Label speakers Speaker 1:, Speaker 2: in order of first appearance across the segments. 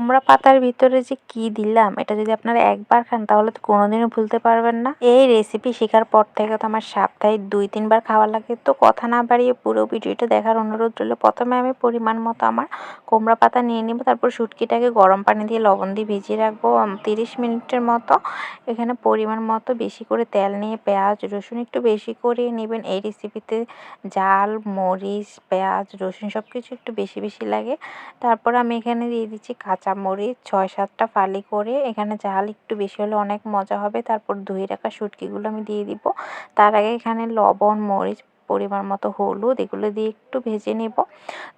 Speaker 1: কুমড়া পাতার ভিতরে যে কি দিলাম, এটা যদি আপনারা একবার খান তাহলে তো কোনোদিনও ভুলতে পারবেন না। এই রেসিপি শেখার পর থেকে তো আমার সপ্তাহে 2-3 বার খাওয়া লাগে। তো কথা না বাড়িয়ে পুরো ভিডিওটা দেখার অনুরোধ রইল। প্রথমে আমি পরিমাণ মতো আমার কুমড়া পাতা নিয়ে নিব, তারপর শুটকিটাকে গরম পানি দিয়ে লবণ দিয়ে ভিজিয়ে রাখবো 30 মিনিটের মতো। এখানে পরিমাণ মতো বেশি করে তেল নিয়ে পেঁয়াজ রসুন একটু বেশি করে নেবেন। এই রেসিপিতে ঝাল, মরিচ, পেঁয়াজ, রসুন সব কিছু একটু বেশি বেশি লাগে। তারপর আমি এখানে দিয়ে দিচ্ছি কাঁচামরিচ 6-7টা ফালি করে। এখানে ঝাল একটু বেশি হলে অনেক মজা হবে। তারপর ধুয়ে রাখা শুটকিগুলো আমি দিয়ে দিব। তার আগে এখানে লবণ, মরিচ, পরিমাণ মতো হলুদ এগুলো দিয়ে একটু ভেজে নেব।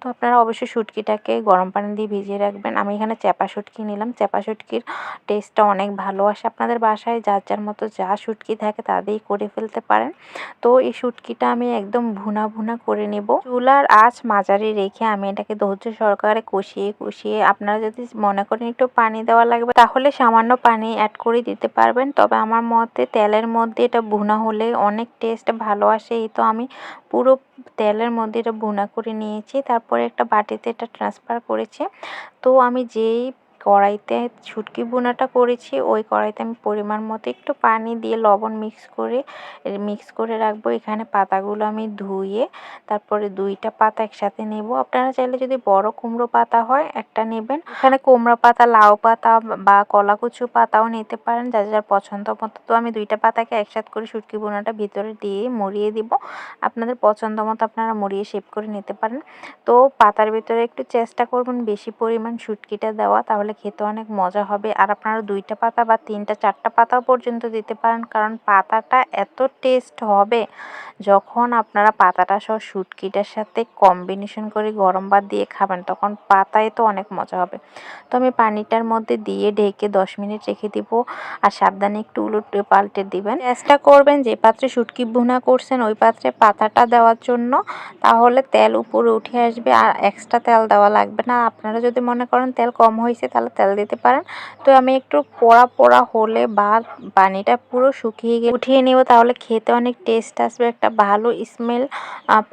Speaker 1: তো আপনারা অবশ্যই শুটকিটাকে গরম পানি দিয়ে ভিজিয়ে রাখবেন। আমি এখানে চ্যাপা শুটকি নিলাম। চ্যাপা শুটকির টেস্টটা অনেক ভালো আসে। আপনাদের বাসায় যার যার মতো যা শুটকি থাকে তা দিয়েই করে ফেলতে পারেন। তো এই শুটকিটা আমি একদম ভুনা ভুনা করে নেব। চুলার আঁচ মাঝারি রেখে আমি এটাকে ধৈর্য সহকারে কষিয়ে কষিয়ে, আপনারা যদি মনে করেন একটু পানি দেওয়া লাগবে তাহলে সামান্য পানি অ্যাড করে দিতে পারবেন। তবে আমার মতে তেলের মধ্যে এটা ভুনা হলে অনেক টেস্ট ভালো আসে। এই তো আমি পুরো তেলের মধ্যে এটা ভুনা করে নিয়েছি। তারপরে একটা বাটিতে এটা ট্রান্সফার করেছি। তো আমি যেই কড়াইতে শুটকি ভুনাটা করেছি ওই কড়াইতে আমি পরিমাণ মতো একটু পানি দিয়ে লবণ মিক্স করে রাখবো। এখানে পাতাগুলো আমি ধুয়ে তারপরে 2টা পাতা একসাথে নেব। আপনারা চাইলে যদি বড় কুমড়ো পাতা হয় একটা নেবেন। এখানে কুমড়া পাতা, লাউ পাতা বা কলাকুচু পাতাও নিতে পারেন, যার যার পছন্দ মতো। তো আমি 2টা পাতাকে একসাথে করে শুটকি ভুনাটা ভিতরে দিয়ে মুড়িয়ে দিব। আপনাদের পছন্দ মতো আপনারা মুড়িয়ে শেপ করে নিতে পারেন। তো পাতার ভিতরে একটু চেষ্টা করবেন বেশি পরিমাণ শুটকিটা দেওয়া, তাহলে খেতে অনেক মজা হবে। আর আপনারা 2টা পাতা বা 3টা-4টা পাতাও পর্যন্ত দিতে পারেন, কারণ পাতাটা এত টেস্ট হবে যখন আপনারা পাতাটা সহ শুটকিটার সাথে কম্বিনেশন করে গরম ভাত দিয়ে খাবেন, তখন পাতায় তো অনেক মজা হবে। তো আমি পানিটার মধ্যে দিয়ে ঢেকে 10 মিনিট রেখে দিব। আর সাবধানে একটু উলটে পাল্টে দিবেন। চেষ্টা করবেন যে পাত্রে শুটকি ভুনা করছেন ওই পাত্রে পাতাটা দেওয়ার জন্য, তাহলে তেল উপরে উঠে আসবে আর এক্সট্রা তেল দেওয়া লাগবে না। আপনারা যদি মনে করেন তেল কম হয়েছে তাহলে তেল দিতে পারেন। তো আমি একটু পোড়া পোড়া হলে বা পানিটা পুরো শুকিয়ে গিয়ে উঠিয়ে নেব, তাহলে খেতে অনেক টেস্ট আসবে, একটা ভালো স্মেল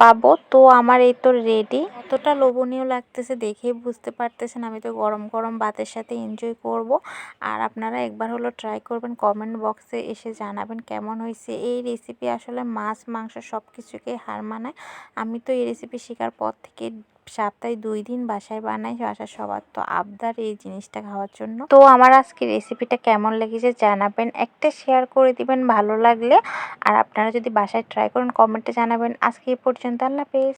Speaker 1: পাবো। তো আমার এই তো রেডি। কতটা লোভনীয় লাগতেছে দেখেই বুঝতে পারতেছেন। আমি তো গরম গরম ভাতের সাথে এনজয় করব। আর আপনারা একবার হলো ট্রাই করবেন, কমেন্ট বক্সে এসে জানাবেন কেমন হয়েছে। এই রেসিপি আসলে মাছ, মাংস সব কিছুকে হার মানায়। আমি তো এই রেসিপি শেখার পর থেকে সপ্তাহে 2 দিন বাসায় বানাই। বাসার সবার তো আবদার এই জিনিসটা খাওয়ার জন্য। তো আমার আজকে রেসিপিটা কেমন লেগেছে জানাবেন, একটা শেয়ার করে দিবেন ভালো লাগলে। আর আপনারা যদি বাসায় ট্রাই করেন কমেন্টে জানাবেন। আজকে এই পর্যন্ত, আল্লাহ হাফেজ।